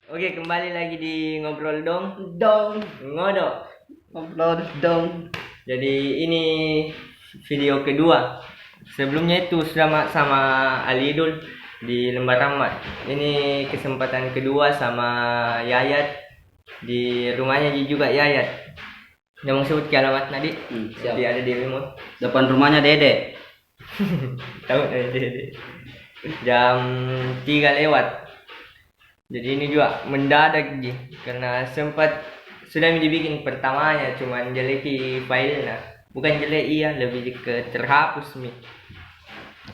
Oke, kembali lagi di ngobrol dong, Dong, ngodok. upload dong. Jadi ini video kedua. Sebelumnya itu sama Alidul di Lembar Rahmat. Ini kesempatan kedua sama Yayat di rumahnya juga Yayat. Yang mau sebut ke alamat tadi? Siap. Nanti ada di remote. Depan rumahnya Dede. Tahu dari jam 3 lewat. Jadi ini juga mendadak ji, karena sempat sudah dibikin pertamanya, cuman jeleki filenya. Bukan jelek iya, lebih ke terhapus mi.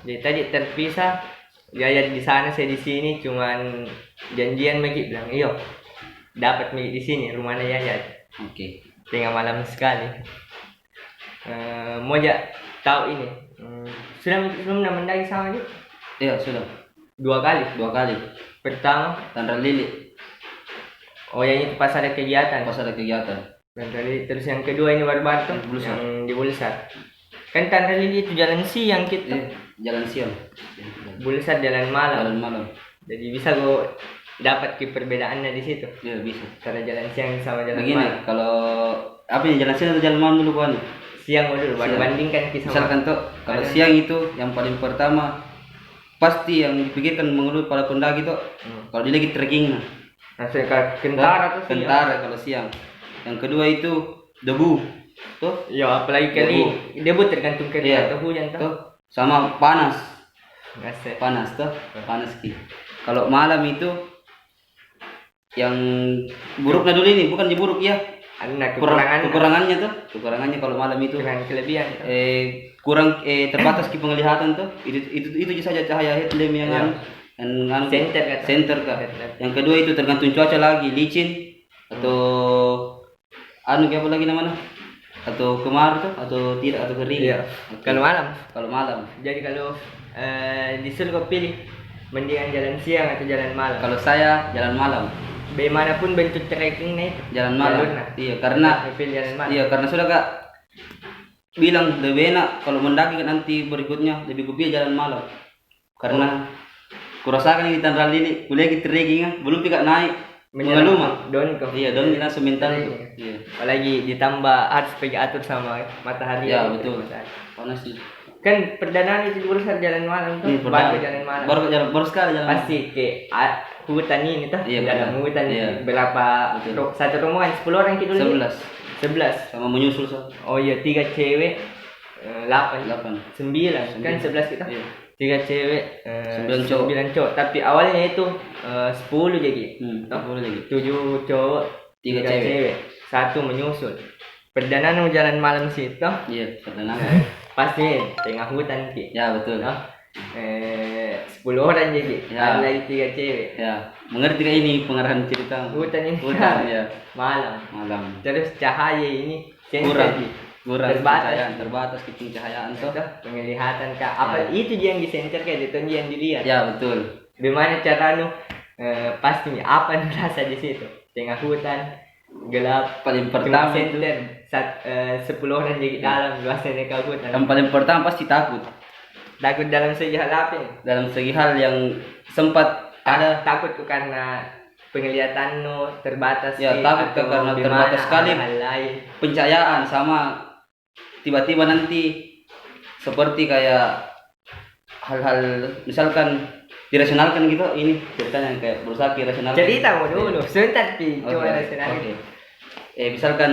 Jadi tadi terpisah, Yayat di sana saya di sini, cuman janjian Megi bilang, iyo dapat Megi di sini rumahnya Yayat. Oke. Tengah malam sekali. Mau ya tahu ini? Sudah mendaki sama dia? Iya sudah. 2 kali. 2 kali. Pertama, Tandra Lili oh yang itu pas ada kegiatan. pas ada kegiatan. Tandra Lili. Terus yang kedua ini baru-baru tuh Bulsar. yang di Bulsar. Kan Tandra Lili itu jalan siang kita. Jalan siang. Bulsar jalan malam. Jalan malam. Jadi bisa gue dapat ke perbedaannya di situ. Iya bisa. Antara jalan siang sama jalan Begini, malam. kalau apa ya jalan siang atau jalan malam dulu kan? Siang dulu baru Siang. bandingkan kisah. Misalkan tuh kalau Ada. siang itu yang paling pertama pasti yang dipikirkan mengeluh para pendaki tuh kalau dia lagi trekking Langsung ke Kentara tuh siang. Kentara kalau siang. Yang kedua itu debu tuh. Iya, apalagi kali debut tergantung kali Iya. atau hujan tuh. Tuh sama panas. Ngasih. Panas tuh, panas ki. Kalau malam itu yang buruknya dulu ini bukan buruk ya. Ada kekurangan. Kekurangannya kalau malam itu Dengan kelebihan. kurang terbatas ki penglihatan tuh. Itu saja cahaya headlamp yang Iya. yang Center kata. center kah. Yang kedua itu tergantung cuaca lagi, licin atau kayak apa lagi namanya? Atau kemar tuh atau tidak atau kering. Iya. Oke. Kalau malam. Kalau malam. Jadi kalau disuruh kau pilih mendingan jalan siang atau jalan malam. Kalau saya jalan malam. Bagaimanapun bentuk trekkingnya itu. Jalan malam. Jalurnya. Iya, karena Kau pilih jalan malam. iya karena sudah Kak bilang lebih enak kalau mendaki kan nanti berikutnya lebih kupilih jalan malam. Karena kurasakan yang di Tandra Lili, kuliah di trekking belum tidak naik. Mengeluh mah. Don kau. Iya, don kita semental tuh. Iya. Iya. Apalagi ditambah harus pergi atur sama matahari. Ya, yang betul. matahari. Panas sih. Kan perdana itu berusaha jalan malam tuh. Iya, Baru jalan malam. Baru sekali jalan. Pasti ke hutan ini tuh. Iya, Dalam betul. hutan Iya. berapa Betul. satu rombongan 10 orang kita dulu. 11 11. sama menyusul so. Oh iya, 3 cewek, 8, 8. 9, kan 11 kita. Iya. 3 cewek, 9 cowok. 9 cowok. Tapi awalnya itu 10 jadi. Boleh lagi. 7 cowok, 3 3 cewek. cewek, 1 menyusul. Perdana mau jalan malam situ, Iya, perdana. pasti tengah hutan ki. Ya, betul. Noh, 10 orang jadi, Ya. ada lagi 3 cewek. Ya, mengerti gak ini pengarahan cerita? Hutan ini Hutan, ya. malam. Malam. Terus cahaya ini Kurang. sensitif. Kurang Terbatas. terbatas kecil cahayaan tuh. Itu penglihatan kak. Apa itu dia yang disenter kayak itu dia yang dilihat. Ya, betul. Bagaimana cara pasti apa yang rasa di situ? Tengah hutan, gelap. Paling Cuma pertama itu, senter 10 orang di dalam luasnya ke hutan. yang paling pertama pasti takut. Takut dalam segi hal apa ini? Dalam segi hal yang sempat ada Takut tuh karena penglihatan terbatas. Ya, sih, takut atau karena bagaimana, terbatas sekali. ada hal lain. pencahayaan sama tiba-tiba nanti seperti kayak hal-hal misalkan dirasionalkan gitu ini ceritanya kayak berusaha dirasionalkan. Cerita mau dulu, sebentar Pi, Oke, coba rasional. oke. Misalkan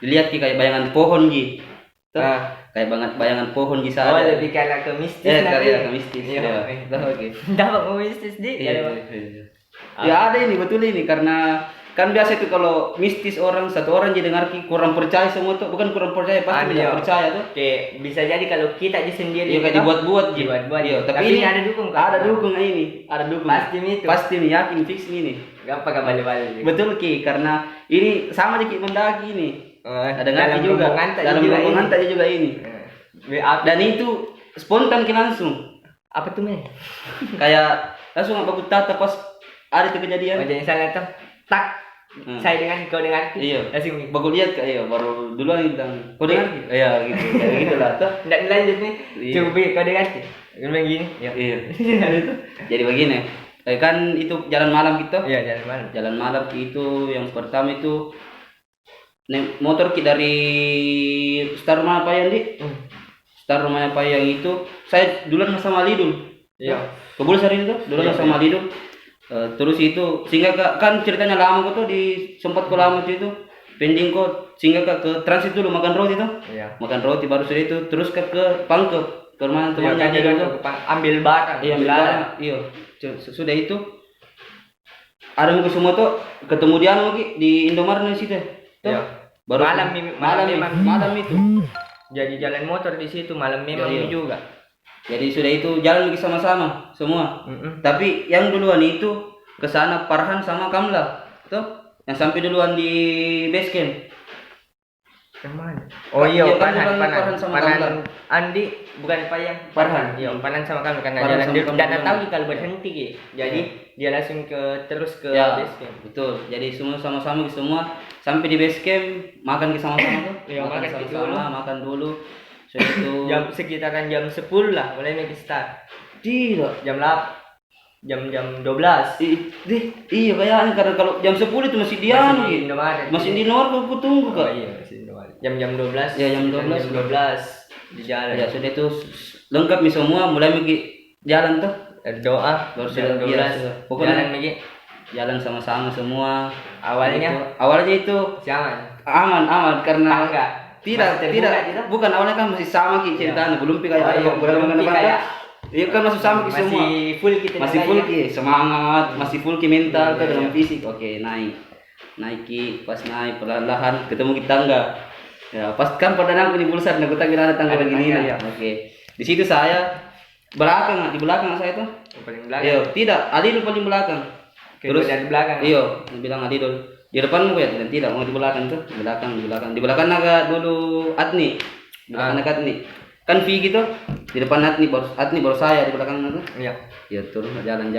dilihat Ki, kayak bayangan pohon Ji. Tuh, Ah. kayak bayangan pohon Ji Oh, sana. lebih karena ke mistis karya ke mistis. Iya. Ya. Eh. Oke. Dapat mau mistis di. Iya, iya. Ya ada ini betul ini karena kan biasa itu kalau mistis satu orang jadi dengar Ki, kurang percaya semua tuh, bukan kurang percaya pasti Iya. tidak percaya tuh. Oke, bisa jadi kalau kita di sendiri. Iya kayak dibuat-buat Ji. Dibuat-buat. Iya, Tapi ini ini ada dukung kan? Ada dukung ini, ada dukung. Pasti itu. Pasti nih yakin fix ini. Gak pakai balik-balik. Betul Ki, karena ini sama aja Ki mendaki ini. Ada ngerti juga. Dalam rombongan tadi juga ini. Dan itu spontan Ki langsung. Apa tuh men? Kayak langsung apa aku tata pas ada itu Oh, kejadian. jadi misalnya tuh tak saya dengan kau dengan Iya. langsung nih. Bagus lihat kayak baru duluan bilang kau dengar Ki? Iya gitu. Kayak gitu lah tuh. Nggak lanjut nih. Iya. Coba kau dengan Gue bilang gini. Ya. Iya. Jadi begini. kan itu jalan malam kita. Iya, jalan malam. Jalan malam itu yang pertama itu naik motor dari start rumah Payang di. Start rumahnya Payang itu saya duluan sama Lidul. Iya. Kebul sari itu duluan sama Lidul. Terus itu sehingga kan ceritanya lama kok tuh di sempat ko lama itu pending kok sehingga ke transit dulu makan roti tuh. Iya. Makan roti baru sudah itu terus ke Pangkep ke rumah temannya Jadi gitu. ambil barang. Iya, ambil barang. Iya. Sudah itu ada mungkin semua tuh ketemu dia di Indomaret di situ. Tuh. Iya. Baru malam itu. Jadi jalan motor di situ malam memang Iya. juga. Jadi sudah itu jalan lagi sama-sama semua. Tapi yang duluan itu ke sana Farhan sama Kamla. Tuh, yang sampai duluan di base camp. Kemana? Oh iya, Iya, kan Farhan Farhan sama Kamla. Andi bukan Payang. Farhan. Iya, Farhan sama Kamla karena Farhan jalan sama dia Kamla dan jalan. tahu kalau berhenti Ki. Jadi dia langsung terus ke Ya, base camp. betul. Jadi semua sama-sama semua sampai di base camp makan sama-sama tuh. Iya, makan sama-sama, makan dulu. Sudah itu Jam sekitaran jam 10 lah mulai make start. tidak. Jam 12. Iya kayaknya karena kalau jam 10 itu masih dia Masih di gitu. Indomaret. Masih di Indomaret aku tunggu Oh Kak. iya, masih di Indomaret. Jam 12. Ya, jam 12. Jam 12 di jalan. Ya sudah itu lengkap nih semua mulai pergi jalan tuh. Doa Baru jam sudah 12. biasa. Pokoknya Jalan lagi. jalan sama-sama semua. Awalnya itu jangan aman karena tangga. tidak Masih terbuka gitu. bukan awalnya kan masih sama Ki ceritanya belum kayak belum kayak iya kan masih sama Ki semua masih full kita masih full Ki semangat masih full Ki mental Iya, dalam iya. fisik oke naik Ki pas naik perlahan ketemu di tangga ya pas kan pada aku di Bulsar nah kita kira ada tangga Ada begini tangga, nah ya. oke di situ saya di belakang saya tuh paling belakang. iya tidak Ali dulu paling belakang Terus dari belakang. iya bilang Ali dulu di depan ya dan tidak mau di belakang tuh di belakang naga dulu Atni di belakang naga Atni kan V gitu di depan Atni baru saya di belakang tuh Iya. ya turun jalan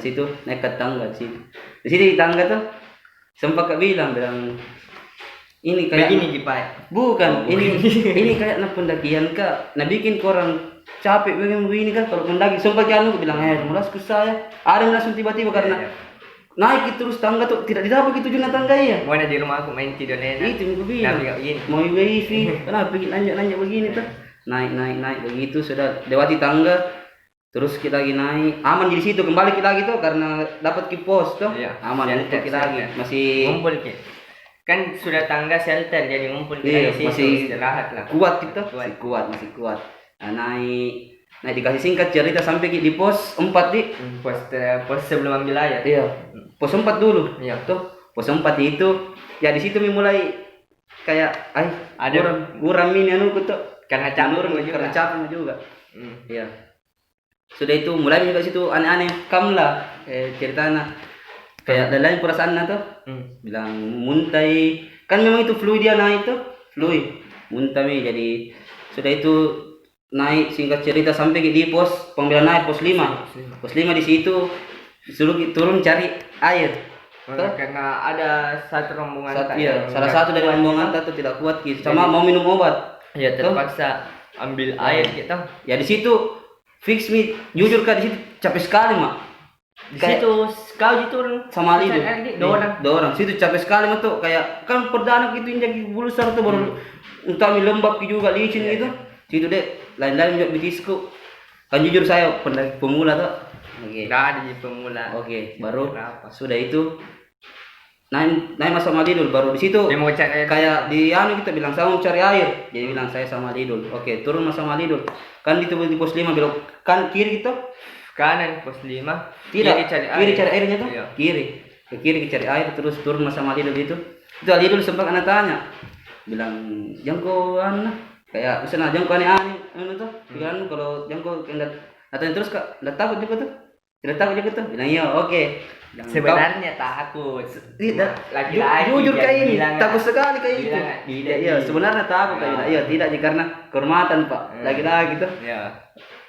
situ naik ke tangga di sini di tangga tuh sempat bilang ini kayak Begini Jipai. bukan ini kayak pendakian kak nah bikin korang capek begini kan kalau mendaki sempat kan bilang mulas ke saya ada yang langsung tiba-tiba karena naik terus tangga tuh tidak didapat gitu juga tangga ya Mana di rumah aku main tidur nenek. itu yang gue bilang Nabi kayak begini. mau wifi kenapa bikin nanjak begini tuh naik begitu sudah lewati tangga terus kita lagi naik aman di situ kembali kita lagi tuh karena dapat ki pos tuh Iya, aman shelter, untuk kita lagi shelter. masih Ngumpul Ki. Kan sudah tangga shelter jadi ngumpul kita Iya, di situ masih istirahat lah. kuat kita masih kuat nah, naik dikasih singkat cerita sampai di pos 4 di Pos sebelum ambil air. iya pos 4 dulu Iya. tuh pos 4 itu ya di situ mulai kayak Ada- kurang ini anu tuh Karena campur karena capek juga Hmm. iya sudah itu mulai juga situ aneh-aneh Kamla ceritanya kayak lain perasaannya tuh bilang muntai kan memang itu fluid dia naik tuh fluid muntah jadi sudah itu naik singkat cerita sampai di pos pembelaan air pos 5 di situ disuruh turun cari air Karena ada satu rombongan salah satu dari rombongan itu tidak kuat gitu sama mau minum obat ya terpaksa ambil air kita ya di situ fix me jujur kak di situ capek sekali mak di situ kau diturun sama Ali dua orang situ capek sekali mah tuh kayak kan perdana gitu injak Bulsar tuh baru entah lembab juga licin gitu situ deh lain-lain juga bitisku kan jujur saya pemula tuh nggak ada di pemula baru sudah itu naik sama Lidul baru di situ dia mau cari air kayak di kita bilang saya mau cari air jadi bilang saya sama Lidul turun sama Lidul kan di pos 5 belok kan kiri gitu kanan pos 5 tidak kiri cari airnya tuh iya. ke kiri cari air terus turun sama Lidul itu Lidul sempat anak tanya bilang jangko kayak misalnya jangko aneh-aneh tuh bilang kalau jangko datang terus kak tidak takut juga tuh bilang iya sebenarnya takut tidak laki-laki jujur kayak ini bilang takut sekali kayak itu tidak iya sebenarnya takut kayak iya tidak karena kehormatan pak laki-laki tuh ya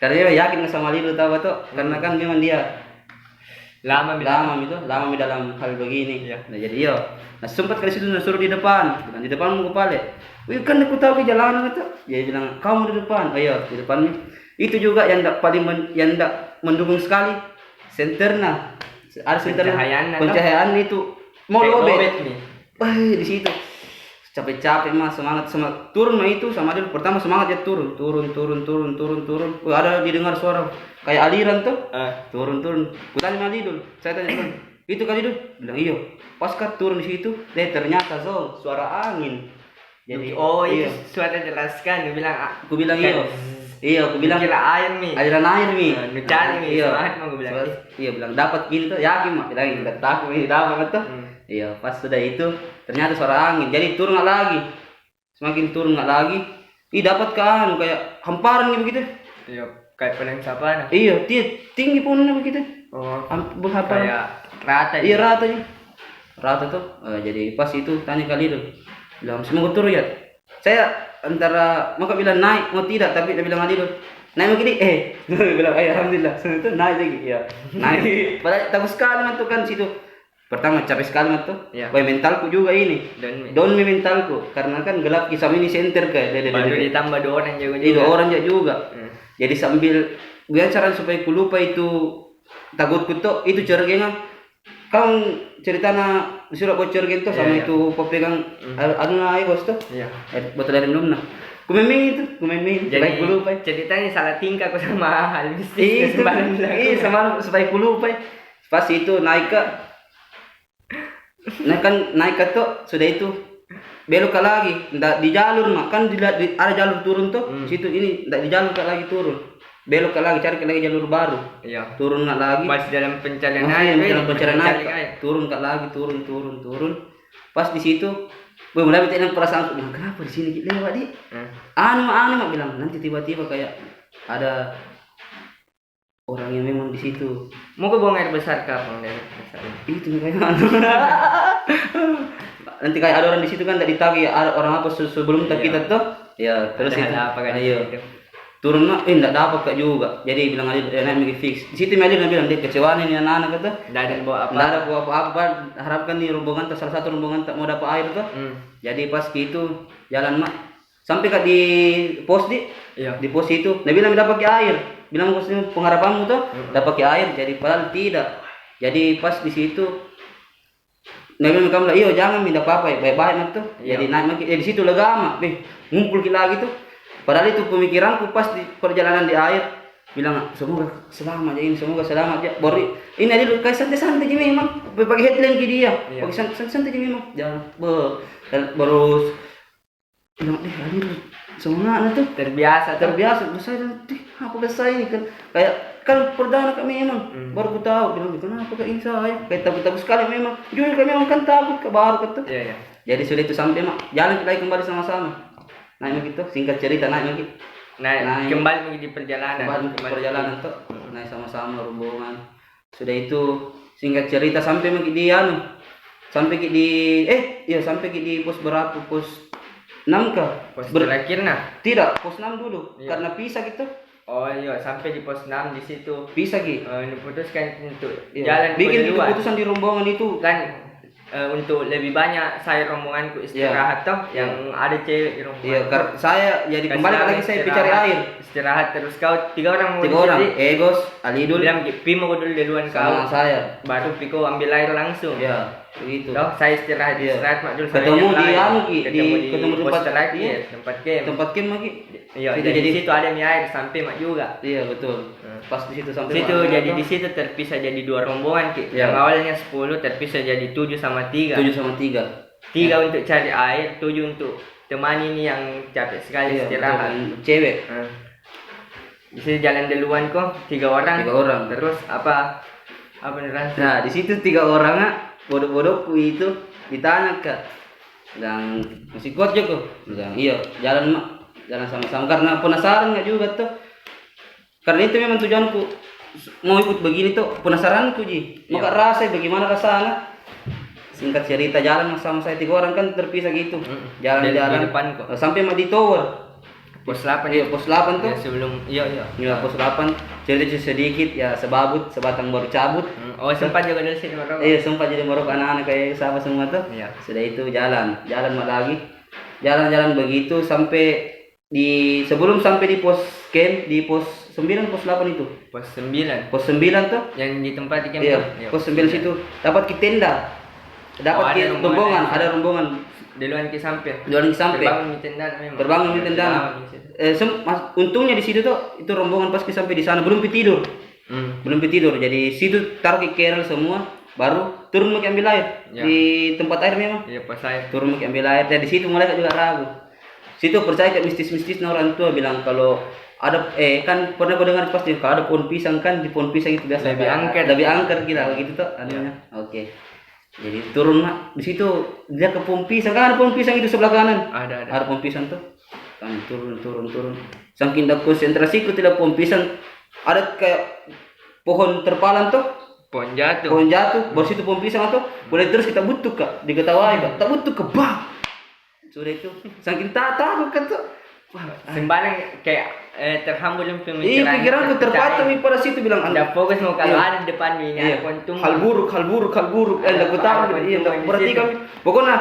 karena dia yakin sama Lidul tahu tuh karena kan memang dia lama dalam hal begini nah jadi nah sempat kali situ suruh di depan mau kepala wih kan aku tahu ke jalanan itu dia bilang kamu di depan di depan itu juga yang paling yang mendukung sekali senterna. Ada senterna. Pencahayaan Pencahayaan itu mau Kayak lobet. lobet nih. Wah, di situ. Capek-capek mah semangat turun mah itu sama dia pertama semangat dia turun. Wah, ada didengar suara kayak aliran tuh. Turun. Kutanya sama Lidul. Saya tanya kan, itu kali Lidul? Bilang iyo. Pas kan turun di situ, ternyata suara angin. Jadi itu suara jelaskan. Dia bilang, aku bilang iyo. Iya, aku bilang kira air nih. Aliran air nih. Cari nih. Iya. Semangat mau gue bilang. Iya, bilang dapat gitu. Yakin mah bilang enggak takut ini dapat tuh. Iya, pas sudah itu ternyata suara angin. Jadi turun nggak lagi. Semakin turun nggak lagi. Dapat kan kayak hamparan gitu begitu. Iya, kayak padang savana. Iya, tinggi pohonnya begitu. Oh, Berhamparan. kayak rata. Iya, ratanya. Rata tuh. Jadi pas itu tanya kali itu. Bilang, "Semoga turun ya." Saya antara mau bilang naik mau tidak, tapi dia bilang Adil naik mau gini bilang alhamdulillah itu naik lagi ya naik padahal takut sekali mah tuh kan situ pertama capek sekali mah tuh mentalku juga ini down mentalku karena kan gelap kisah ini center kayak baru ditambah 2 orang juga itu orang juga jadi sambil gue cara supaya ku lupa itu takutku tuh itu cergengan kan ceritanya surat bocor gitu sama itu pepegang air bos tuh botol air minum nah kumemeng jadi supaya lupa ceritanya salah tingkah aku sama hal bisnis sama supaya lupa pas itu naik ke tuh sudah itu belok ke lagi ndak di jalur mah kan ada jalur turun tuh situ ini ndak di jalur ke lagi turun belok ke lagi cari ke lagi jalur baru turun nggak lagi pas dalam pencarian air turun nggak lagi turun pas di situ gue mulai bilang perasaan bilang kenapa di sini lewat di aneh mak bilang nanti tiba-tiba kayak ada orang yang memang di situ mau ke buang air besar kapan dari itu kayak nanti kayak ada orang di situ kan tidak ditagi ada orang apa sebelum kita tuh ya terus itu ayo turun mah enggak dapat kak juga jadi bilang aja naik fix di situ Melin bilang dia kecewa nih anak-anak kata enggak ada apa harapkan nih rombongan salah satu rombongan tak mau dapat air tuh jadi pas gitu jalan mak sampai kak di pos di pos itu dia bilang dapat air bilang pos pengharapanmu tuh dapat air jadi padahal tidak jadi pas di situ Nabi kamu lah iyo jangan minta apa-apa baik-baik tuh jadi naik di situ lega mak ngumpul lagi tuh padahal itu pemikiranku pas di perjalanan di air bilang semoga selamat ya baru ini aja kayak santai-santai aja memang pakai headline ke dia pakai santai-santai aja memang jangan baru bilang Adil semangat tuh terbiasa besar apa besar ini kan kayak kan perdana kami memang baru ku tahu bilang kenapa kak Insa ya kayak takut sekali memang jujur kami memang kan takut ke baru gitu jadi sudah itu sampai mak jalan kita kembali sama-sama naik begitu singkat cerita naik kembali di perjalanan tuh naik sama-sama rombongan sudah itu singkat cerita sampai sampai di pos berapa pos 6 kah pos terakhir tidak pos 6 dulu karena pisah gitu sampai di pos 6 di situ pisah gitu diputuskan untuk jalan bikin keputusan di rombongan itu kan untuk lebih banyak saya rombonganku istirahat yang ada cewek di rombongan. Saya jadi kembali lagi saya cari air. Istirahat terus kau 3 orang Egos, Alidul. Bilang Pimo dulu duluan kau. Saya. Baru Piko ambil air langsung. Begitu. Saya istirahat mak dulu ketemu ketemu di tempat terakhir, tempat camp lagi. Iya, jadi di situ ada air sampai mak juga. Iya, betul. Pas di situ sampai situ jadi di situ terpisah jadi 2 rombongan yang awalnya 10 terpisah jadi 7 sama 3 3 untuk cari air 7 untuk temani ini yang capek sekali istirahat cewek di situ jalan duluan kok 3 orang terus apa nerasa nah di situ 3 orang bodoh-bodohku itu ditanya kak dan masih kuat juga bilang iya jalan sama-sama karena penasaran nggak juga tuh karena itu memang tujuanku mau ikut begini tuh penasaranku maka rasa bagaimana rasanya singkat cerita jalan sama saya 3 orang kan terpisah gitu jalan-jalan sampai di tower pos 8 pos 8 tuh sebelum pos 8 cerita sedikit sebatang baru cabut sempat juga dari sini Maroko sempat jadi Maroko anak-anak kayak sahabat semua tuh sudah itu jalan lagi jalan begitu sampai sebelum sampai di pos camp di pos 9 pos 8 itu. Pos 9 Pos 9 tuh. yang di tempat ikan. Iya, pos 9 situ. Dapat ke tenda. Dapat Oh, ke ada rombongan, rombongan. ada rombongan. Duluan ke sampai. Duluan sampai. Terbangun di tenda memang. Terbangun di tenda. Untungnya di situ tuh itu rombongan pas sampai di sana belum tidur. Belum tidur. Jadi situ taruh ke kerel semua, baru turun mau ambil air Ya. di tempat air memang. Iya, pas saya. Turun mau ambil air. Dan di situ mulai juga ragu. Situ percaya kayak mistis-mistis orang tua bilang kalau ada kan pernah kau dengar pasti kalau ada pohon pisang kan di pohon pisang itu biasa Lebih angker. lebih angker kita gitu tuh anunya. Oke. Jadi turun di situ dia ke pohon pisang kan ada pohon pisang itu sebelah kanan. Ada. Ada pohon pisang tuh. Kan turun. Saking dah konsentrasiku tidak pohon pisang ada kayak pohon terpalan tuh. Pohon jatuh. Pohon jatuh, baru situ pohon pisang tuh. Boleh terus kita butuh kak, diketawain kak. Tak butuh ke bang. Sudah itu saking takut kan tuh. Wah, Sembarang kayak terhambur dalam pemikiran. iya pikiranku terpatung pada situ bilang Udah fokus mau kalau Iya. ada di depan ini Iya. pohon tumbuh. Hal buruk. Ada Aku tahu pohon iya tumbuh di berarti situ. kami pokoknya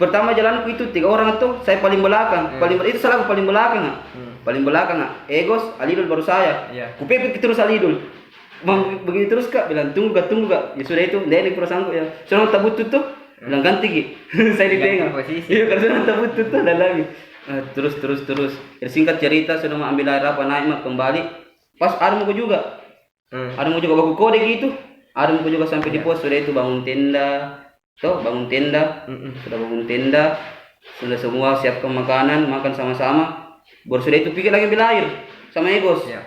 pertama jalanku itu 3 orang tuh saya paling belakang. Itu salah aku paling belakang ah. Paling belakang ah. Egos, Alidul baru saya. Iya. Kupepet terus Alidul. Bang begini terus kak bilang tunggu kak. Ya sudah itu dia ini perasaanku ya. Soalnya tak butuh tuh bilang ganti Ki. Saya ditengah. posisi. Iya karena tak butuh tuh dan lagi. Terus. Ya, singkat cerita sudah mau ambil air apa naik mak kembali. Pas ada mau juga. Ada mau juga baku kode gitu. Ada mau juga sampai di pos sudah itu bangun tenda. Bangun tenda. Sudah bangun tenda. Sudah semua siapkan makanan, makan sama-sama. Baru sudah itu pikir lagi ambil air sama Egos. Iya.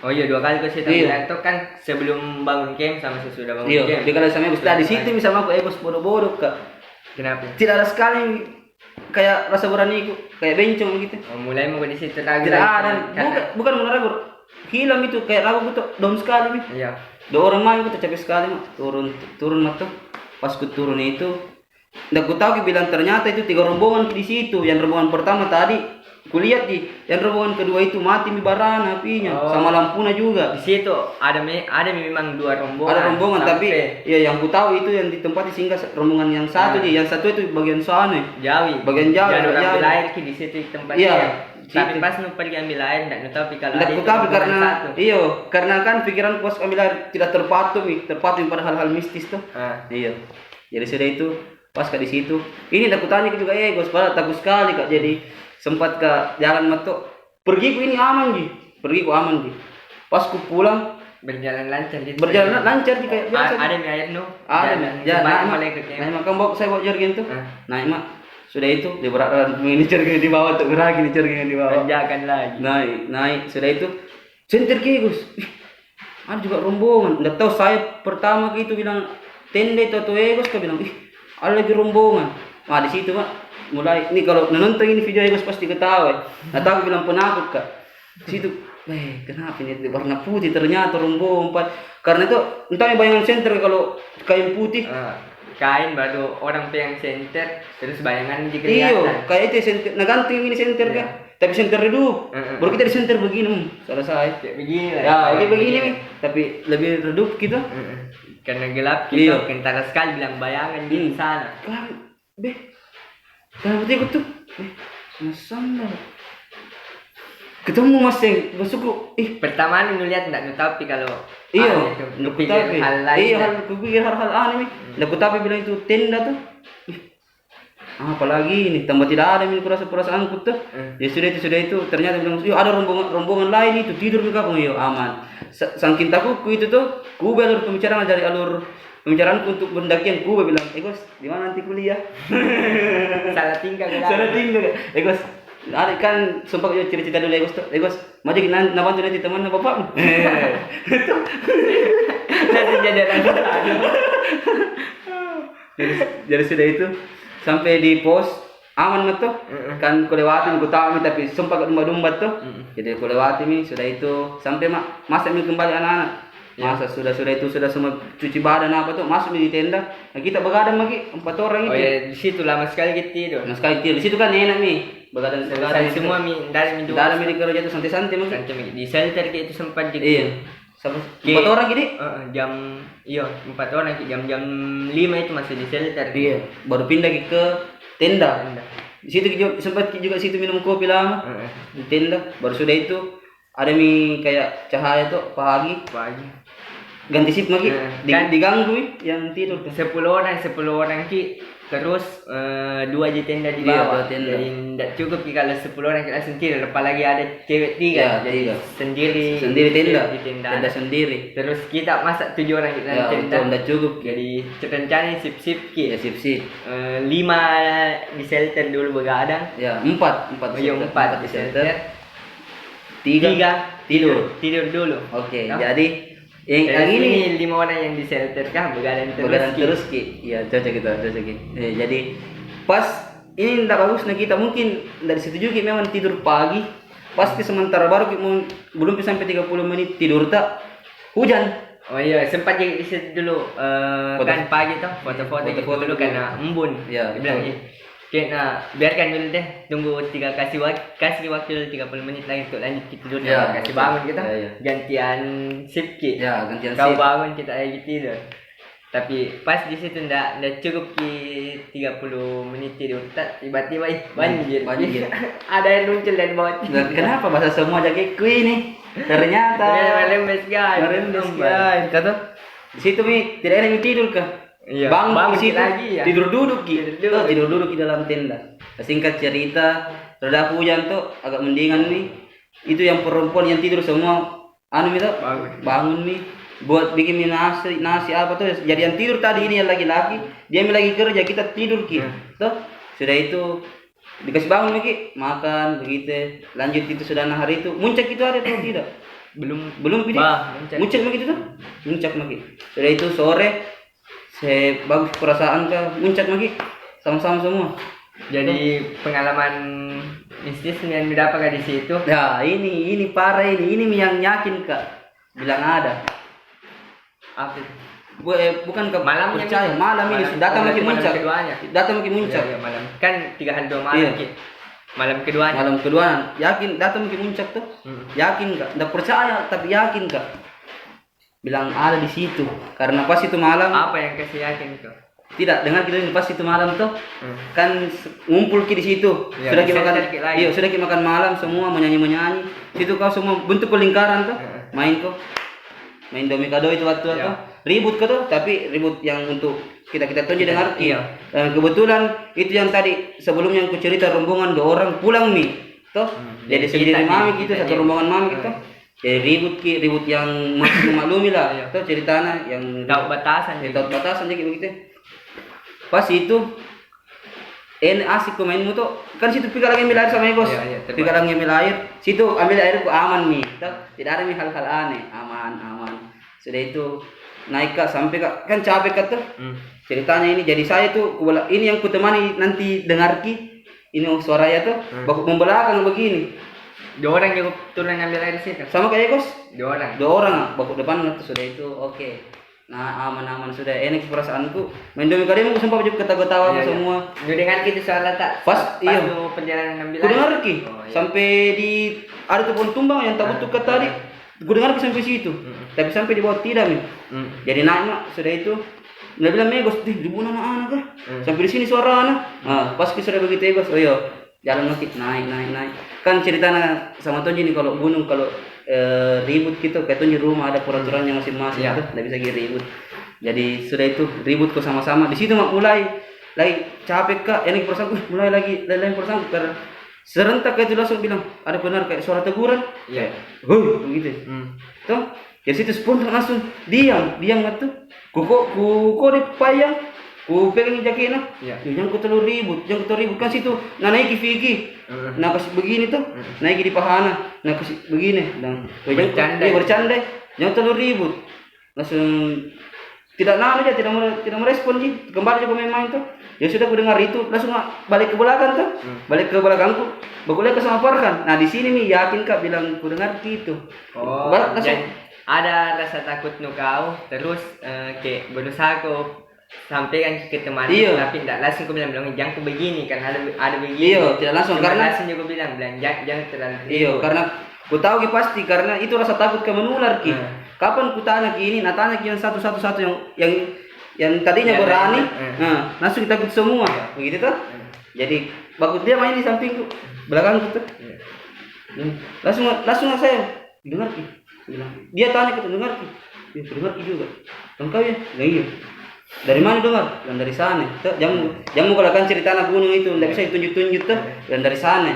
Oh iya 2 kali ke situ Iya. itu kan sebelum bangun camp sama sesudah bangun Iya, camp. dia kalau sama Egos. Nah, di situ misalnya aku Egos bodoh-bodoh kak. Kenapa? Tidak ada sekali kayak rasa beraniku, kayak bencong gitu. Oh, mulai mau di situ lagi. Tidak ada. Bukan ragu. Hilang itu kayak ragu gitu, down sekali nih. Iya. 2 orang main gitu capek sekali mak. Turun mak tuh. Pas ku turun itu, nggak ku tahu bilang ternyata itu 3 rombongan di situ. Yang rombongan pertama tadi kulihat yang rombongan kedua itu mati mi barana apinya sama lampunya juga. Di situ ada memang 2 rombongan. Ada rombongan tapi sampai ya yang ku tahu itu yang di tempat singgah rombongan yang satu yang satu itu bagian sana. Jawi. Bagian jauh. Jangan orang jauh. ambil air ki di situ tempat Iya. dia. Tapi Situ. pas nu pergi ambil air enggak tahu kalau Nggak ada ku itu tahu rombongan karena satu. karena kan pikiran pas ambil air tidak terpatung pada hal-hal mistis tuh. Iya. Jadi sudah itu pas kak di situ. Ini aku tanya juga Gos, pada takut sekali kak. Jadi sempat ke jalan mato. Pergi ku ini aman Ji. Pas ku pulang Berjalan lancar gitu. berjalan lancar Ji kayak biasa. Ada mi air nu. Ada. Ya, naik mak kan bawa saya bawa jergen tuh. Naik mak. Sudah itu dia berat ini jergen di bawah tuh gerak ini jergen di bawah. Tanjakan lagi. Naik. Sudah itu center Gus. Ada juga rombongan. Enggak tahu saya pertama gitu bilang tenda itu atau Egos kau bilang ada lagi rombongan. Nah di situ mak mulai ini kalau nonton ini video Egos pasti ketawa. Nah tahu bilang penakut kak. Di situ kenapa ini warna putih ternyata rombongan. Karena itu entah bayangan center kalau kain putih. Kain baru orang pegang center terus bayangan di Iya, kelihatan. kayak itu center. Nah ganti ini center kan. Tapi center redup. Baru kita di center begini. Salah saya. Kayak begini lah. Ya, ini begini nih. Tapi lebih redup gitu. Karena gelap Iya. kita kentara sekali bilang bayangan di sana. Kan, Kan putih ikut tuh. Sama. Ketemu Mas yang masuk Pertama nu lihat enggak tahu kalau iya, nu pikir hal lain. Iya, kupikir hal-hal aneh nih. Aku tapi bilang itu tenda tuh. Apalagi ini tambah tidak ada ini perasaanku tuh. Ya sudah itu ternyata bilang ada rombongan lain itu tidur juga kamu yo aman. Saking takutku itu tuh, ku alur pembicaraan dari alur pembicaraanku untuk pendakian ku bilang, Gos, di mana nanti kuliah? Salah tinggal Gos, ada kan sumpah yo cerita dulu Gos tuh. Gos, maju kita nabantu nanti teman bapak. Nanti jadi Jadi sudah itu sampai di pos aman tuh kan ku lewatin ku tahu tapi sumpah ke domba-domba tuh. Jadi ku lewati nih sudah itu sampai masa mi kembali anak-anak. Masa sudah itu sudah semua cuci badan apa tuh masuk di tenda. Nah kita begadang lagi 4 orang itu. Oh ya di situ lama sekali kita tidur. Nah sekali tidur di situ kan enak nih. Begadang semua dari minggu. dalam di kerja tuh santai-santai mah. Di shelter itu sempat di. Iya. Sama 4 orang gini. Jam 4 orang jam 5 itu masih di shelter. Iya, baru pindah ke tenda. Di situ sempat juga situ minum kopi lama. Di tenda, baru sudah itu ada mi kayak cahaya tuh pagi Pagi. ganti shift lagi Kan- diganggu mi yang tidur tuh. 10 orang ki, terus 2 di tenda di Iya, bawah. 2 tenda. Jadi tidak cukup ki kalau 10 orang kita langsung tidur. Apalagi ada cewek 3, Iya, jadi 3. sendiri tenda di tenda. tenda sendiri Terus kita masak 7 orang kita ya di tenda. untuk udah cukup Jadi rencana sip-sip ki. ya shift 5 di shelter dulu begadang. ya 4 Oh, iya, 4 di di shelter shelter. 3 tidur. Tidur dulu. Oke, Nah, jadi yang terus ini 5 orang yang di shelter kan begadang terus. begadang Ki. terus ki ya cocok Ki. Jadi pas ini tidak bagus nah kita mungkin dari situ juga Ki, memang tidur pagi pasti sementara baru Ki, belum sampai 30 menit tidur tak hujan. Oh iya, sempat jadi di situ dulu kan pagi tuh foto-foto gitu Foto-foto dulu dulu. karena embun. Ya, Dia bilang betul. kayaknya biarkan dulu deh, tunggu kasih waktu 30 menit lagi untuk lanjut kita tidur. Ya, Kasih betul. bangun kita. Ya, ya. Gantian shift ki. Ya gantian Kau shift. bangun kita lagi tidur. Tapi pas di situ ndak cukup ki 30 menit tidur. Tak tiba-tiba banjir. Banjir. Ada yang muncul dari bawah. Nah, kenapa bahasa semua jakeku ini ternyata Merembes guys. merembes guys kata di situ mi tidak ada mi tidur kah. Iya, Bangun bangun di situ lagi ya. tidur duduk Ki. Tidur duduk. Tidur duduk di dalam tenda. Singkat cerita, reda hujan tuh agak mendingan nih. Itu yang perempuan yang tidur semua anu itu bangun nih buat bikin mie nasi apa tuh. Jadi yang tidur tadi ini yang laki-laki, dia lagi kerja, kita tidur Ki. Tuh, sudah itu dikasih bangun lagi, makan begitu. Lanjut itu sudah hari itu. Muncak itu ada atau tidak? Belum pilih. Muncak lagi itu tuh. Muncak lagi. Sudah itu sore bagus perasaan ke muncak lagi sama-sama semua. Jadi pengalaman mistis yang didapatkan di situ. Ya ini parah ini yang yakin kak bilang ada. Apa itu? Bukan ke Malamnya percaya ini. malam ini datang lagi malam muncak. keduanya. Datang lagi muncak. Iya, malam. Kan 3 hari 2 malam Iya. Ki. Malam keduanya. Malam kedua yakin datang lagi muncak tuh. Yakin kak? Nggak percaya tapi yakin kak. Bilang ada di situ karena pas itu malam. Apa yang kasih yakin kau? Tidak dengar kita pas itu malam tuh kan ngumpul Ki di situ. Ya, Sudah kita makan. center lagi. Iya, sudah kita makan malam semua menyanyi. Situ kau semua bentuk lingkaran tuh. Main kok. Main domikado itu waktu Ya. tuh. Ribut kok tuh, tapi ribut yang untuk kita tunjuk dengar. Iya. Kebetulan itu yang tadi sebelum yang ku cerita rombongan 2 orang pulang mi. Tuh. Jadi sendiri mami gitu satu rombongan mami gitu. Jadi ribut yang masih memaklumi lah. Iya. Tuh ceritanya yang Tahu batasan ya, jadi. tahu batasan aja begitu. Pas itu asik pemainmu tuh kan situ pika lagi ambil air sama Egos. Iya, tepat. Pika lagi ambil air, situ ambil air ku aman nih. Tidak ada nih hal-hal aneh, aman. Sudah itu naik kak sampai kak kan capek kak tuh. Ceritanya ini jadi saya tuh ini yang ku temani nanti dengar Ki. Ini suaranya tuh baku membelakang begini. 2 orang juga turun ambil air di situ. Sama kayak Egos. 2 orang. 2 orang baku depan tuh sudah itu oke. Nah aman sudah enak perasaanku main domikado mau sumpah juga ketawa-tawa Iya, semua. Lu dengar gitu soalnya tak Pas iya. lu perjalanan ambil Ku dengar air. Ki Oh, iya. sampai di ada tuh pohon tumbang yang tak butuh tadi. Ku dengar Ki sampai situ. Tapi sampai di bawah tidak nih. Jadi naik mak sudah itu. Dia bilang Megos, ribuan anak-anak kah? Sampai di sini suara anak. Nah, pas Ki sudah begitu Egos, oh iya. Jalan lagi naik. Kan ceritanya sama Tonji nih kalau gunung kalau ribut gitu kayak Tonji rumah ada peraturannya masing-masing Iya. tuh, enggak bisa ribut. Jadi sudah itu ribut kok sama-sama. Di situ mak mulai lagi capek kak, ini perasaan mulai lagi lain perasaan karena serentak kayak itu langsung bilang ada benar kayak suara teguran. Iya. Hoi begitu. Tuh, dari situ spontan langsung diam tuh. Ku di payang, ku pegang jaketnya. Iya. Jangan ku terlalu ribut kan situ. Nah naik Vicky. Nah kasih begini tuh, naik di pahana. Nah kasih begini. Dan bercanda. Jangan terlalu ribut. Langsung tidak aja, tidak merespon sih. Kembali juga main tuh. Ya sudah ku dengar itu, langsung balik ke belakang tuh. Balik ke belakangku. Bakulah ke sama Farhan. Nah di sini nih yakin kak bilang ku dengar gitu. Oh, Langsung ada rasa takut nu kau terus kayak berusaha kau sampaikan ke teman Iya. tapi tidak langsung kau bilang jangan kau begini kan ada begini. Iya, tidak langsung Cuma karena langsung juga bilang jangan terlalu. iya, karena ku tahu Ki pasti karena itu rasa takut ke menular Ki. Kapan ku tanya Ki ini, nah tanya Ki yang satu yang tadinya berani, nah langsung takut semua. Begitu tuh. Jadi bagus dia main di sampingku, belakangku tuh. Langsung saya dengar Ki. Bilang. Dia tanya kita dengar Ki. Dia dengar Ki juga. Engkau ya? Bilang iya. Dari mana dengar? Bilang dari sana. Tuh, jamu kalau kan cerita anak gunung itu enggak bisa ditunjuk-tunjuk tuh. Bilang dari sana.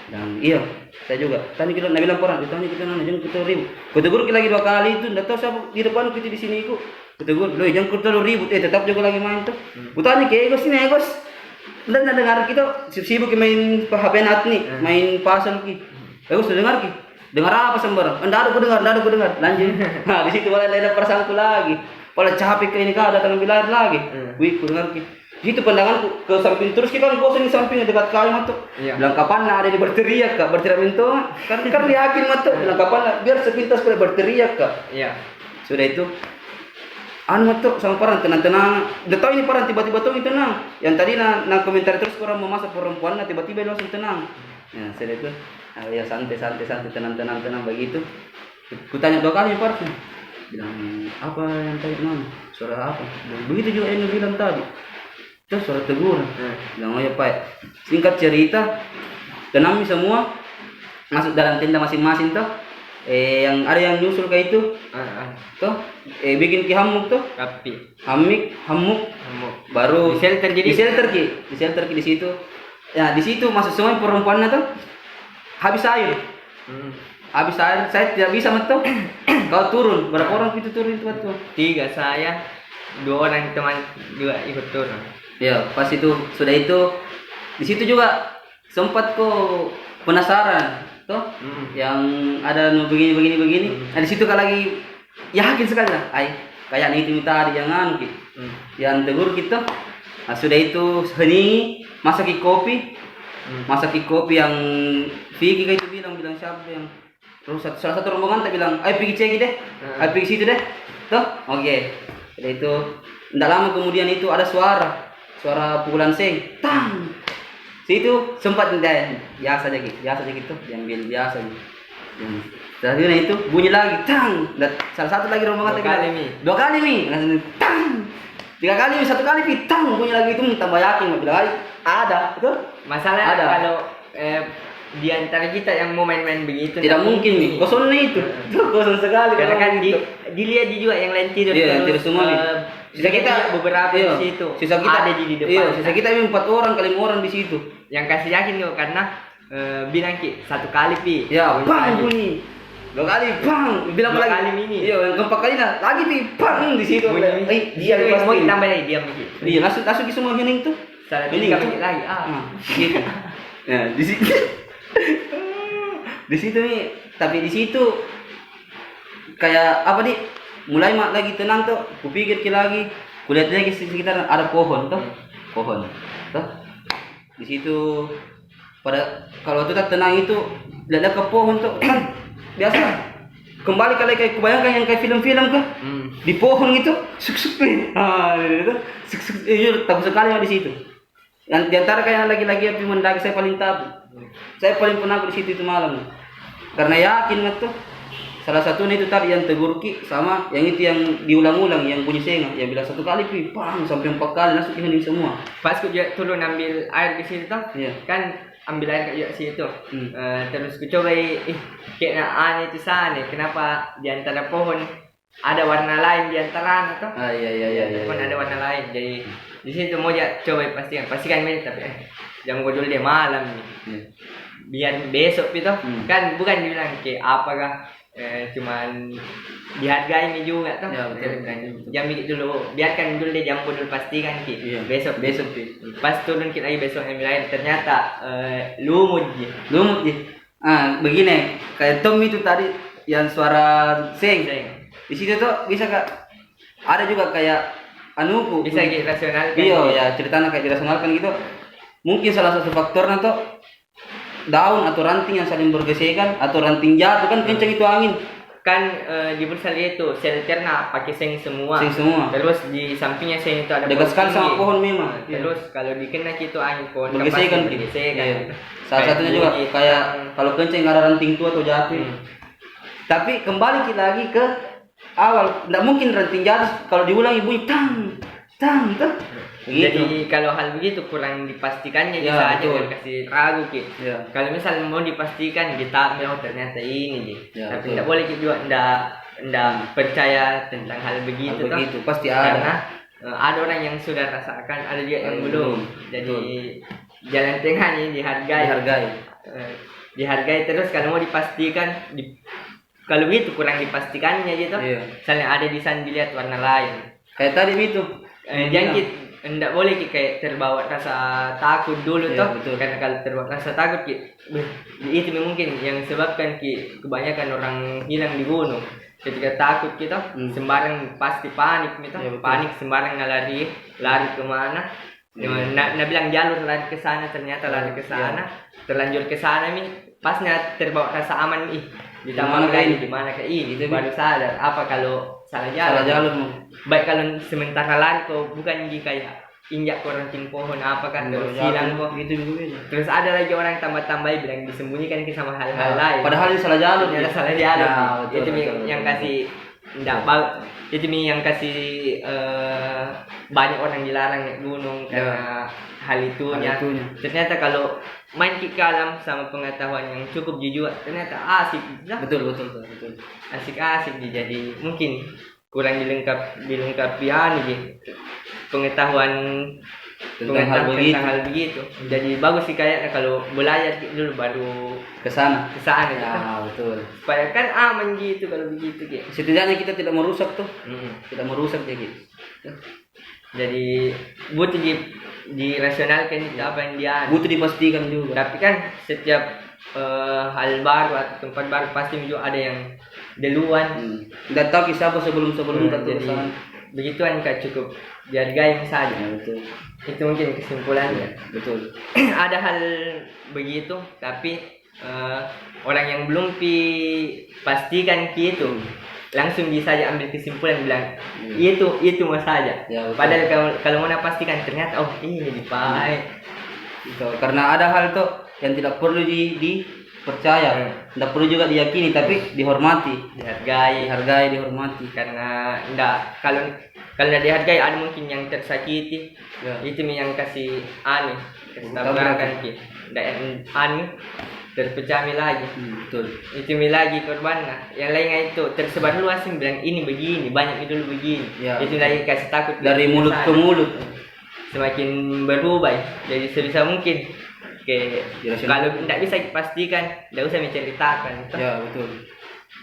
Dan iya, saya juga. Tanya kita nak bilang orang, ditanya kita nanya jangan kita ribut. Kutegur kita lagi 2 kali itu, enggak tahu siapa di depan kita di sini ikut. Kutegur, "Loh, jangan kita ribut." Tetap juga lagi main tuh. Kutanya ke Egos ini, Egos. Enggak dengar kita sibuk main HP nat nih, main puzzle Ki. Egos dengar Ki. Dengar apa sembarang? Enggak ada ku dengar. Lanjut. Nah, di situ mulai ada perasaanku lagi. Pala capek ke ini kau datang ambil air lagi. Wih, ku dengar Ki. Di situ pandanganku ke samping terus kita kan kosong di samping dekat kalimat tuh. Bilang kapan ada di berteriak Kak, berteriak minta. Kan yakin matu. Bilang kapan biar sepintas boleh berteriak Kak. Iya. Sudah itu matu sama Paran tenang-tenang. Udah tahu ini Paran tiba-tiba tuh tenang. Yang tadi na komentar terus orang mau masak perempuan tiba-tiba langsung tenang. Ya, sudah itu. Ya santai tenang begitu. Kutanya 2 kali Paran. Bilang apa yang tadi mana? Suara apa? Begitu juga yang bilang tadi. Terus suara teguran. Bilang oh ya Pak. Singkat cerita, tenang semua masuk dalam tenda masing-masing tuh. Yang ada yang nyusul kayak itu. Tuh, bikin hamuk tuh. Hamuk. Baru di shelter jadi. Di shelter di situ. Ya, di situ masuk semua perempuannya tuh. Habis air. Habis air saya tidak bisa metu. Kau turun. Berapa orang itu turun itu waktu? 3 saya, 2 orang teman juga ikut turun. Ya, pas itu sudah itu di situ juga sempat kok penasaran, toh? Yang ada begini. Nah, di situ kan lagi yakin sekali lah, kayak itu tadi yang yang tegur kita. Nah, sudah itu hening masak kopi. Masak kopi yang Vicky kayak itu bilang siapa yang terus salah satu rombongan tak bilang, "Ayo pergi cek deh. Ayo pergi situ deh." Toh? Oke. Sudah itu enggak lama kemudian itu ada suara pukulan seng, tang. Situ sempat biasa aja gitu, diambil biasa gitu. Setelah itu bunyi lagi, tang. Dan salah satu lagi rombongan 2 kali mi, langsung tang. 3 kali, 1 kali tang, bunyi lagi itu tambah yakin bilang ada, betul? Masalah ada. Kalau di antara kita yang mau main-main begitu tidak mungkin nih, kosong itu. Kosong sekali karena kan dilihat juga yang lain tidur terus semua nih. Sisa kita beberapa di situ. Sisa kita ada di depan. Iya, sisa kita 4 orang kali 5 orang di situ. Yang kasih yakin tuh karena bilang Ki 1 kali Pi. Ya, bang bunyi. 2 kali bang, bilang lagi. 2 kali mini. Iya, yang keempat kali lagi Pi, bang di situ. Dia mau tambah lagi diam Ki. Iya, langsung di semua hening tuh. Salah ini lagi. Gitu. Nah, di situ. Di situ nih, tapi di situ kayak apa nih? Mulai lagi tenang tuh, kupikir lagi, kulihat lagi sekitar ada pohon tuh. Di situ pada kalau tetap tenang itu lihat ke pohon tuh kan biasa kembali kayak kebayangkan yang kayak film-film kan di pohon itu suk itu takut sekali di situ. Yang diantara kayak lagi-lagi api mendaki saya paling takut. Saya paling penakut di situ itu malam. Karena yakin tuh salah satunya itu tadi yang tegur Ki sama yang itu yang diulang-ulang yang bunyi senga yang bilang 1 kali Pi, bang sampai 4 kali langsung hening semua. Pas ku turun ambil air di situ kan ambil air kayak situ. Terus ku coba kayak aneh itu sana kenapa di antara pohon ada warna lain di antara itu. Iya. Pohon ada warna lain jadi di situ mau coba pastikan tapi jangan gua dulu dia malam nih. Biar besok itu kan bukan dibilang kayak apakah cuman dihargai ini juga tuh. Ya, betul. Jam dulu, biarkan dulu dia jam dulu pastikan Ki. Iya. Besok pas turun kita lagi besok yang lain ternyata lumut ji. Begini kayak Tom itu tadi yang suara seng. Di situ tuh bisa ada juga kayak anuku. Bisa rasionalkan. Iya, ya ceritanya kayak dirasionalkan gitu. Mungkin salah satu faktornya tuh daun atau ranting yang saling bergesekan atau ranting jatuh kan kencang itu angin kan di Bursal itu shelternya pakai seng semua terus di sampingnya seng itu ada dekat sekali sama pohon memang terus kalau dikena itu angin pohon bergesekan salah satunya juga kayak kalau kencang ada ranting tua atau jatuh tapi kembali kita lagi ke awal tidak mungkin ranting jatuh kalau diulangi bunyi tang Tang. Begitu. Jadi kalau hal begitu kurang dipastikannya Ya, bisa aja betul. kan kasih ragu Ki. Ya. Kalau misal mau dipastikan kita oh ternyata ini Ki. Ya, Tapi betul. tidak boleh Ki juga ndak percaya tentang hal begitu toh. Begitu pasti Karena ada. ada orang yang sudah rasakan, ada juga yang Ada yang belum. belum. Jadi jalan tengahnya dihargai. Eh, dihargai terus kalau mau dipastikan kalau begitu kurang dipastikannya gitu. Iya. Misalnya ada di sana dilihat warna lain. Kayak tadi itu. Jangan tidak boleh Ki, kayak terbawa rasa takut dulu Iya, toh. betul. Karena kalau terbawa rasa takut Ki, itu mungkin yang sebabkan Ki kebanyakan orang hilang di gunung. Ketika takut kita sembarang pasti panik kita, Iya, betul. panik sembarang lari kemana. Nah bilang jalur lari ke sana ternyata lari ke sana, terlanjur ke sana pasnya terbawa rasa aman ditambah lagi di mana ke ini Itu, baru sadar apa kalau salah Salah jalan. jalur mau. Baik kalau sementara lari kok bukan kayak injak ke ranting pohon apa kan terus hilang kok. Gitu juga. Terus ada lagi orang tambah-tambah bilang disembunyikan Ki sama hal-hal lain. Padahal ini salah jalur. Ternyata salah jalan. Ya, betul, Itu betul, yang betul. kasih enggak itu yang kasih banyak orang dilarang naik gunung karena hal itunya. Ternyata kalau main ke alam sama pengetahuan yang cukup juga ternyata asik. Betul. Asik-asik jadi mungkin kurang dilengkapi pengetahuan Tentang hal begitu. Jadi bagus sih kayaknya kalau belajar dulu baru Ke sana. kesana Ya, betul. supaya kan aman gitu kalau begitu Ki. Setidaknya kita tidak merusak tuh. Hmm. Tidak merusak jadi. Jadi butuh dirasionalkan itu apa yang dia Butuh dipastikan juga. tapi kan setiap hal baru atau tempat baru pasti juga ada yang duluan. Tidak tahu siapa sebelum Jadi begituan Kak cukup dihargai saja. Ya, betul. Itu mungkin kesimpulannya. Betul. Ada hal begitu tapi orang yang belum pastikan gitu langsung bisa aja ambil kesimpulan bilang itu mas saja. Ya, betul. Padahal kalau mau pastikan ternyata ini dipakai. Itu. Karena ada hal tuh yang tidak perlu dipercaya, tidak perlu juga diyakini tapi dihormati, dihargai, dihormati. Karena kalau tidak dihargai ada mungkin yang tersakiti. Ya. Itu yang kasih kasih Tabrakan. tabrakan Ki. Dan terpecah lagi. Betul. Itu lagi korban. Yang lainnya itu tersebar luas bilang ini begini, banyak itu dulu begini. Ya. Itu lagi kasih takut Dari mulut ke mulut. semakin berubah. Jadi sebisa mungkin kalau tidak bisa dipastikan, tidak usah menceritakan. Ya, betul.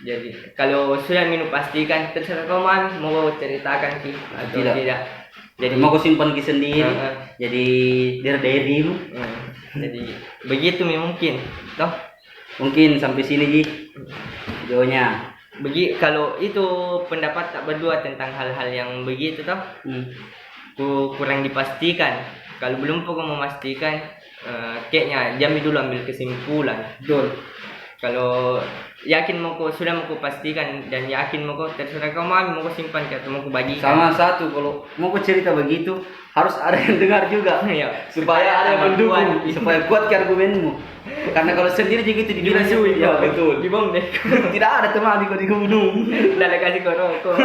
Jadi kalau sudah minum pastikan terserah kau mau ceritakan Ki atau tidak. Jadi mau kau simpan sendiri. Jadi dirimu. Jadi begitu mungkin. Toh Mungkin sampai sini Ji. Videonya. kalau itu pendapat tak berdua tentang hal-hal yang begitu toh kurang dipastikan. Kalau belum pokok memastikan kayaknya jami dulu ambil kesimpulan. Betul. Kalau yakin sudah mau pastikan dan yakin mau terserah kau mau simpan atau mau bagi. Sama satu kalau mau kau cerita begitu harus ada yang dengar juga. Ya, supaya ada yang mendukung, supaya kuat ke argumenmu. Karena kalau sendiri juga itu dibilang ya betul. Dibom deh. Tidak ada teman di gunung. Udah kasih kau rokok.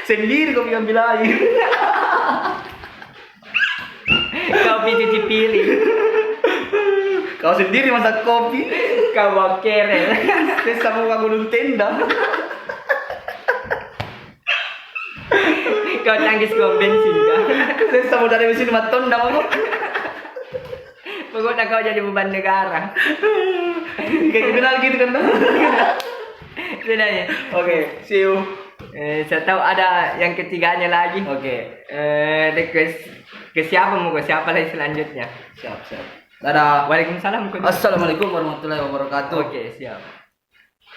Sendiri kau ambil air. Kau cuci piring. Kau sendiri masak kopi. Kau bawa kerel. Terus sama kau gunung tenda. Kau tangkis kau bensin kah? Terus sama dari mesin maton dah mau. Pokoknya kau jadi beban negara. Kayak kenal gitu kan. Sudah ya. Oke, see you. Saya tahu ada yang ketiganya lagi. Oke. Request ke siapa lagi selanjutnya? Siap. Dadah. Waalaikumsalam. Assalamualaikum warahmatullahi wabarakatuh. Oke, siap.